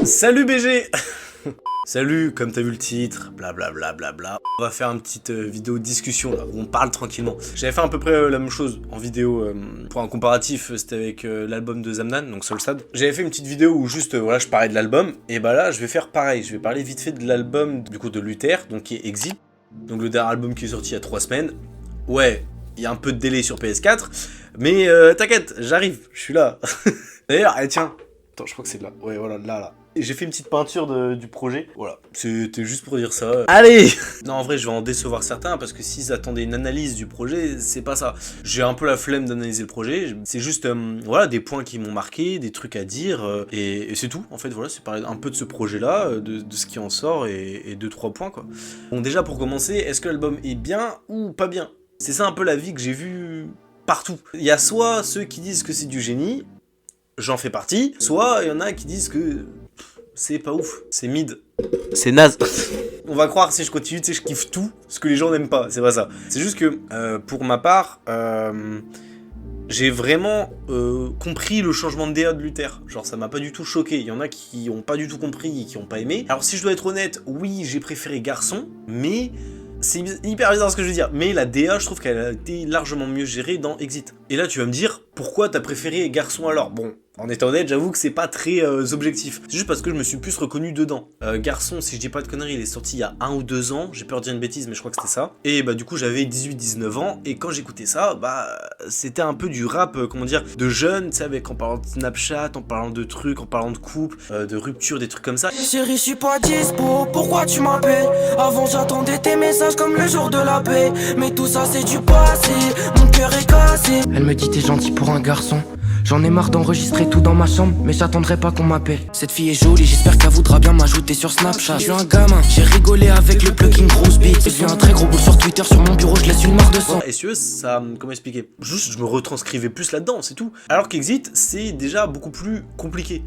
Salut BG. Salut, comme t'as vu le titre, blablabla, bla. On va faire une petite vidéo de discussion là, où on parle tranquillement. J'avais fait à peu près la même chose en vidéo pour un comparatif, c'était avec l'album de Zamdan, donc Solstad. J'avais fait une petite vidéo où juste, voilà, je parlais de l'album, et bah là, je vais faire pareil. Je vais parler vite fait de l'album, du coup, de Luther, donc qui est Exit. Donc le dernier album qui est sorti il y a 3 semaines. Ouais, il y a un peu de délai sur PS4, mais t'inquiète, j'arrive, je suis là. D'ailleurs, tiens, attends, je crois que c'est là. Ouais, voilà, là. J'ai fait une petite peinture du projet, voilà, c'était juste pour dire ça. Allez. Non, en vrai, je vais en décevoir certains, parce que s'ils attendaient une analyse du projet, c'est pas ça. J'ai un peu la flemme d'analyser le projet, c'est juste, voilà, des points qui m'ont marqué, des trucs à dire, et c'est tout, en fait, voilà, c'est parler un peu de ce projet-là, de ce qui en sort, et 2-3 points, quoi. Bon, déjà, pour commencer, est-ce que l'album est bien ou pas bien? C'est ça un peu la vie que j'ai vue partout. Il y a soit ceux qui disent que c'est du génie, j'en fais partie, soit il y en a qui disent que c'est pas ouf, c'est mid, c'est naze. On va croire si je continue, tu sais, je kiffe tout ce que les gens n'aiment pas, c'est pas ça. C'est juste que, pour ma part, j'ai vraiment compris le changement de DA de Luther. Genre ça m'a pas du tout choqué, il y en a qui ont pas du tout compris et qui ont pas aimé. Alors si je dois être honnête, oui j'ai préféré Garçon, mais... c'est hyper bizarre ce que je veux dire, mais la DA, je trouve qu'elle a été largement mieux gérée dans Exit. Et là, tu vas me dire, pourquoi t'as préféré Garçon alors? Bon, en étant honnête, j'avoue que c'est pas très objectif. C'est juste parce que je me suis plus reconnu dedans. Garçon, si je dis pas de conneries, il est sorti il y a 1 ou 2 ans. J'ai peur de dire une bêtise, mais je crois que c'était ça. Et bah du coup, j'avais 18-19 ans, et quand j'écoutais ça, bah c'était un peu du rap, comment dire, de jeunes, tu sais, avec en parlant de Snapchat, en parlant de trucs, en parlant de couple, de rupture, des trucs comme ça. Chérie, je suis pas dispo, pourquoi tu m'appelles? Avant j'attendais tes messages comme le jour de la paix. Mais tout ça c'est du passé, mon cœur est cassé. Elle me dit t'es gentil pour un garçon. J'en ai marre d'enregistrer tout dans ma chambre, mais j'attendrai pas qu'on m'appelle. Cette fille est jolie, j'espère qu'elle voudra bien m'ajouter sur Snapchat. Je suis un gamin, j'ai rigolé avec le plugin Grosse Beat. J'ai vu un très gros boule sur Twitter, sur mon bureau je laisse une marque de sang. SEO, ça, comment expliquer? Juste, je me retranscrivais plus là-dedans, c'est tout. Alors qu'Exit, c'est déjà beaucoup plus compliqué.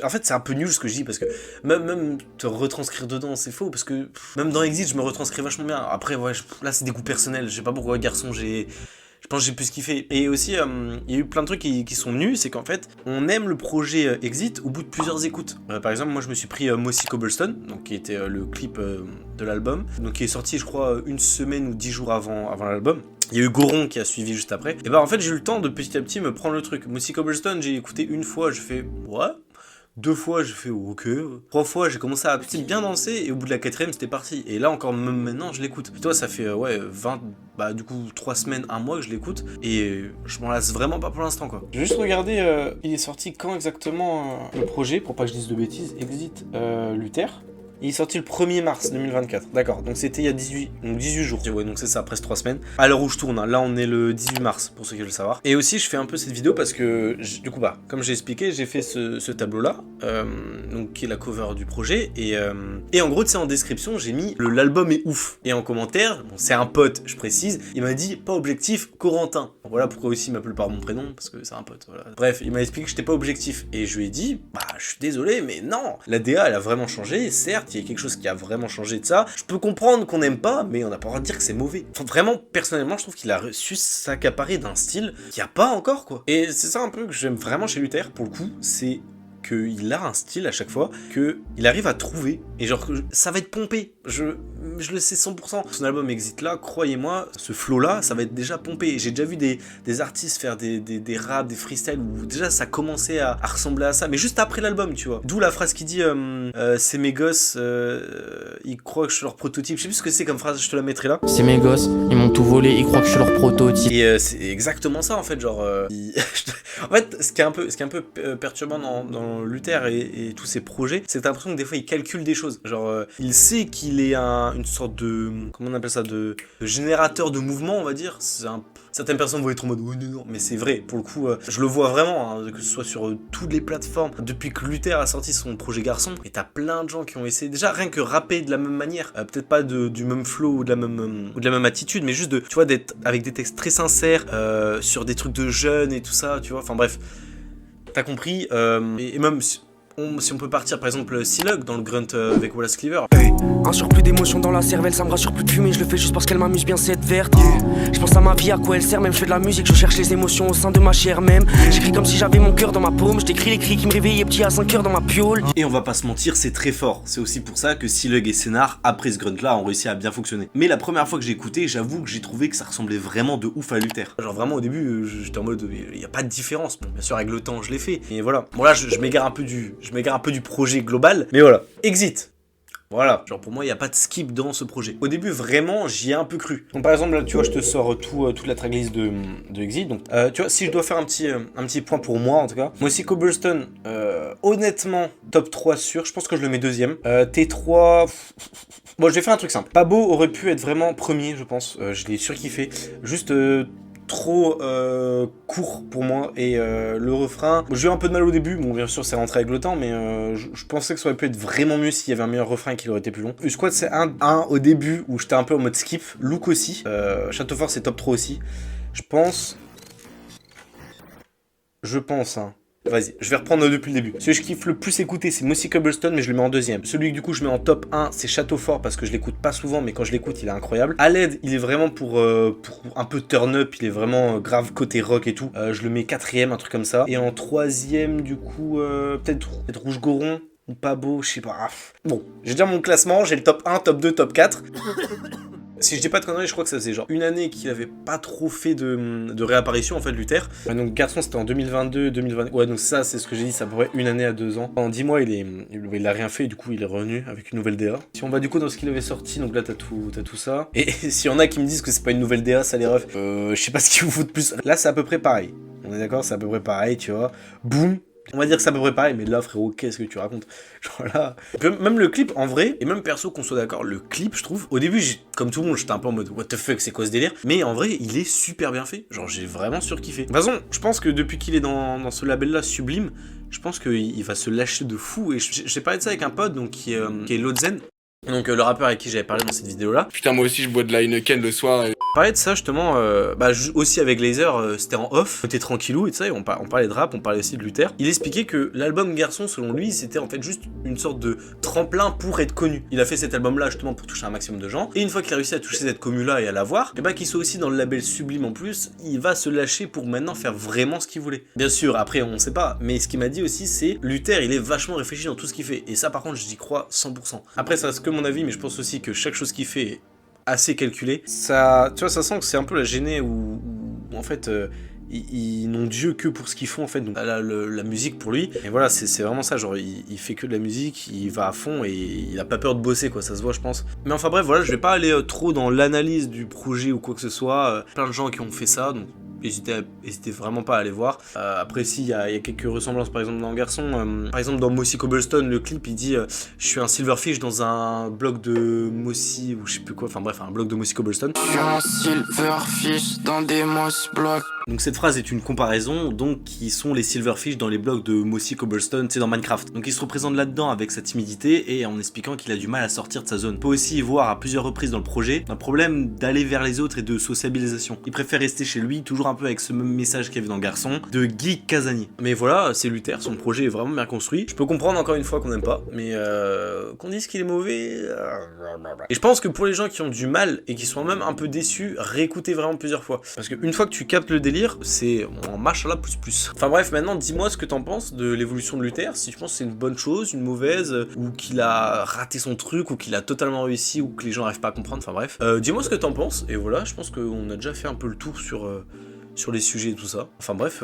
En fait, c'est un peu nul ce que je dis, parce que même te retranscrire dedans, c'est faux, parce que même dans Exit, je me retranscris vachement bien. Après, ouais, là, c'est des goûts personnels. Je sais pas pourquoi Garçon, je pense que j'ai plus kiffé. Et aussi, il y a eu plein de trucs qui sont venus, c'est qu'en fait, on aime le projet Exit au bout de plusieurs écoutes. Par exemple, moi je me suis pris Mossy Cobblestone, donc qui était le clip de l'album, donc qui est sorti, je crois, 1 semaine ou 10 jours avant l'album. Il y a eu Goron qui a suivi juste après. Et bah en fait, j'ai eu le temps de petit à petit me prendre le truc. Mossy Cobblestone, j'ai écouté 1 fois, je fais ouais. 2 fois, j'ai fait ok. 3 fois, j'ai commencé à bien danser, et au bout de la 4ème, c'était parti. Et là, encore même maintenant, je l'écoute. Toi, ça fait, ouais, 20, bah du coup, 3 semaines, 1 mois que je l'écoute, et je m'en lasse vraiment pas pour l'instant, quoi. J'ai juste regardé, il est sorti quand exactement le projet, pour pas que je dise de bêtises, Exit Luther. Il est sorti le 1er mars 2024, d'accord, donc c'était il y a 18 jours, ouais, donc c'est ça, presque 3 semaines. À l'heure où je tourne, hein, là on est le 18 mars, pour ceux qui veulent le savoir. Et aussi, je fais un peu cette vidéo parce que, du coup, bah, comme j'ai expliqué, j'ai fait ce tableau-là, donc qui est la cover du projet, et en gros, tu sais, en description, j'ai mis l'album est ouf. Et en commentaire, bon, c'est un pote, je précise, il m'a dit, pas objectif, Corentin. Bon, voilà pourquoi aussi il m'appelle par mon prénom, parce que c'est un pote, voilà. Bref, il m'a expliqué que j'étais pas objectif, et je lui ai dit, bah, je suis désolé, mais non, la DA, elle a vraiment changé, certes, il y a quelque chose qui a vraiment changé de ça. Je peux comprendre qu'on n'aime pas, mais on n'a pas le droit de dire que c'est mauvais. Enfin, vraiment, personnellement, je trouve qu'il a su s'accaparer d'un style qu'il n'y a pas encore, quoi. Et c'est ça un peu que j'aime vraiment chez Luther, pour le coup, c'est qu'il a un style à chaque fois, qu'il arrive à trouver, et genre, ça va être pompé, je le sais 100%. Son album Exit là, croyez-moi, ce flow là, ça va être déjà pompé. J'ai déjà vu des artistes faire des raps, des freestyles, où déjà ça commençait à ressembler à ça, mais juste après l'album, tu vois. D'où la phrase qui dit, c'est mes gosses, ils croient que je suis leur prototype. Je sais plus ce que c'est comme phrase, je te la mettrai là. C'est mes gosses, ils m'ont tout volé, ils croient que je suis leur prototype. Et c'est exactement ça en fait, genre... en fait, ce qui est un peu perturbant dans Luther et tous ses projets, c'est l'impression que des fois il calcule des choses. Genre, il sait qu'il est une sorte de... comment on appelle ça, de générateur de mouvement, on va dire. Certaines personnes vont être en mode oui, non, mais c'est vrai, pour le coup, je le vois vraiment, hein, que ce soit sur toutes les plateformes. Depuis que Luther a sorti son projet Garçon, et t'as plein de gens qui ont essayé, déjà rien que rapper de la même manière, peut-être pas du même flow ou de la même attitude, mais juste tu vois, d'être avec des textes très sincères, sur des trucs de jeunes et tout ça, tu vois, enfin bref, t'as compris, et même... si on peut partir par exemple Silug dans le grunt avec Wallace Cleaver. Hey, un surplus d'émotions dans la cervelle, ça me rassure plus de fumer, je le fais juste parce qu'elle m'amuse bien cette verte. Je pense à ma vie, à quoi elle sert, même je fais de la musique, je cherche les émotions au sein de ma chair même. J'écris comme si j'avais mon cœur dans ma paume, je décris les cris qui me réveillaient petit à 5 heures dans ma piole. Et on va pas se mentir, c'est très fort. C'est aussi pour ça que Silug et Scénar, après ce grunt là, ont réussi à bien fonctionner. Mais la première fois que j'ai écouté, j'avoue que j'ai trouvé que ça ressemblait vraiment de ouf à Luther. Genre vraiment au début, j'étais en mode, il y a pas de différence. Bon, bien sûr avec le temps, je l'ai fait. Et voilà. Bon là, je m'égare un peu du projet global. Mais voilà. Exit. Voilà, genre pour moi il n'y a pas de skip dans ce projet. Au début vraiment j'y ai un peu cru. Donc par exemple là tu vois je te sors toute la tracklist de Exit. Donc tu vois si je dois faire un petit point pour moi en tout cas. Moi aussi Cobblestone, honnêtement top 3 sûr, je pense que je le mets deuxième. T3... Bon je vais faire un truc simple. Pabo aurait pu être vraiment premier je pense, je l'ai surkiffé. Juste... trop court pour moi et le refrain, j'ai eu un peu de mal au début, bon bien sûr c'est rentré avec le temps mais je pensais que ça aurait pu être vraiment mieux s'il y avait un meilleur refrain et qu'il aurait été plus long. Squad c'est un au début où j'étais un peu en mode skip, Look aussi, Château Fort c'est top 3 aussi, je pense hein. Vas-y, je vais reprendre depuis le début. Celui que je kiffe le plus écouter, c'est Mossy Cobblestone, mais je le mets en deuxième. Celui que du coup je mets en top 1, c'est Château Fort, parce que je l'écoute pas souvent, mais quand je l'écoute, il est incroyable. Aled, il est vraiment pour un peu turn up, il est vraiment grave côté rock et tout. Je le mets quatrième, un truc comme ça. Et en troisième, du coup, peut-être Rouge Goron, ou pas beau, je sais pas. Bon, j'ai déjà mon classement, j'ai le top 1, top 2, top 4. Si je dis pas de conneries, je crois que ça faisait genre une année qu'il avait pas trop fait de réapparition en fait Luther. Donc Garçon c'était en 2022, 2020. Ouais donc ça c'est ce que j'ai dit, ça pourrait une année à 2 ans. En 10 mois il a rien fait et du coup il est revenu avec une nouvelle DA. Si on va du coup dans ce qu'il avait sorti, donc là t'as tout ça. Et s'il y en a qui me disent que c'est pas une nouvelle DA, ça les refs. Je sais pas ce qu'ils vous foutent plus. Là c'est à peu près pareil. On est d'accord, c'est à peu près pareil, tu vois. Boum. On va dire que c'est à peu près pareil, mais là frérot, qu'est-ce que tu racontes? Genre là... Même le clip, en vrai, et même perso qu'on soit d'accord, le clip, je trouve, au début, comme tout le monde, j'étais un peu en mode what the fuck, c'est quoi ce délire? Mais en vrai, il est super bien fait. Genre, j'ai vraiment surkiffé. De toute façon, je pense que depuis qu'il est dans ce label-là, Sublime, je pense qu'il va se lâcher de fou. Et j'ai parlé de ça avec un pote, donc qui est Lodzen. Donc le rappeur avec qui j'avais parlé dans cette vidéo-là. Putain, moi aussi, je bois de la Heineken le soir. Parlait de ça justement, aussi avec Laser, c'était en off, c'était tranquillou et tout ça, et on parlait de rap, on parlait aussi de Luther. Il expliquait que l'album Garçon, selon lui, c'était en fait juste une sorte de tremplin pour être connu. Il a fait cet album-là justement pour toucher un maximum de gens, et une fois qu'il a réussi à toucher cette commu-là et à l'avoir, et qu'il soit aussi dans le label Sublime en plus, il va se lâcher pour maintenant faire vraiment ce qu'il voulait. Bien sûr, après on sait pas, mais ce qu'il m'a dit aussi c'est, Luther il est vachement réfléchi dans tout ce qu'il fait, et ça par contre j'y crois 100%. Après ça reste que mon avis, mais je pense aussi que chaque chose qu'il fait est assez calculé. Ça, tu vois, ça sent que c'est un peu la gênée où en fait ils n'ont Dieu que pour ce qu'ils font en fait. Donc la musique pour lui. Et voilà, c'est vraiment ça. Genre il fait que de la musique, il va à fond et il a pas peur de bosser quoi. Ça se voit, je pense. Mais enfin bref, voilà, je vais pas aller trop dans l'analyse du projet ou quoi que ce soit. Plein de gens qui ont fait ça, donc n'hésitez vraiment pas à aller voir. Après si, il y a quelques ressemblances par exemple dans Garçon. Par exemple dans Mossy Cobblestone, le clip il dit je suis un silverfish dans un bloc de Mossy ou je sais plus quoi, enfin bref un bloc de Mossy Cobblestone. Je suis un silverfish dans des moss blocs. Donc cette phrase est une comparaison, donc qui sont les silverfish dans les blocs de Mossy Cobblestone, c'est dans Minecraft. Donc il se représente là-dedans avec sa timidité et en expliquant qu'il a du mal à sortir de sa zone. On peut aussi y voir à plusieurs reprises dans le projet un problème d'aller vers les autres et de sociabilisation. Il préfère rester chez lui, toujours un peu avec ce même message qu'il y avait dans Garçon, de geek casanier. Mais voilà, c'est Luther, son projet est vraiment bien construit. Je peux comprendre encore une fois qu'on n'aime pas, mais qu'on dise qu'il est mauvais... Et je pense que pour les gens qui ont du mal et qui sont même un peu déçus, réécoutez vraiment plusieurs fois. Parce qu'une fois que tu captes le délire, c'est en machallah plus. Enfin bref, maintenant dis-moi ce que t'en penses de l'évolution de Luther, si tu penses que c'est une bonne chose, une mauvaise, ou qu'il a raté son truc, ou qu'il a totalement réussi, ou que les gens n'arrivent pas à comprendre, enfin bref. Dis-moi ce que t'en penses, et voilà, je pense qu'on a déjà fait un peu le tour sur les sujets et tout ça. Enfin bref,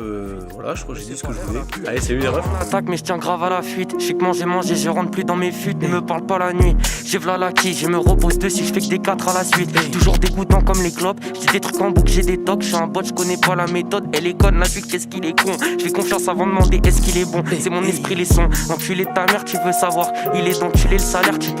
voilà, je crois que j'ai dit ce que je voulais. Allez, salut les refs. Attaque mais je tiens grave à la fuite. Je sais que manger, je rentre plus dans mes fuites. Ne me parle pas la nuit. J'ai v'là la qui, je me repose dessus, je fais que des 4 à la suite. Toujours dégoûtant comme les clopes. J'ai des trucs en boucle, j'ai des tocs. Je suis un bot, je connais pas la méthode. Elle est conne, la suite, qu'est-ce qu'il est con. Je fais confiance avant de demander est-ce qu'il est bon. C'est mon esprit les sons. Enculé de ta mère, tu veux savoir. Il est d'enculer le salaire, tu peux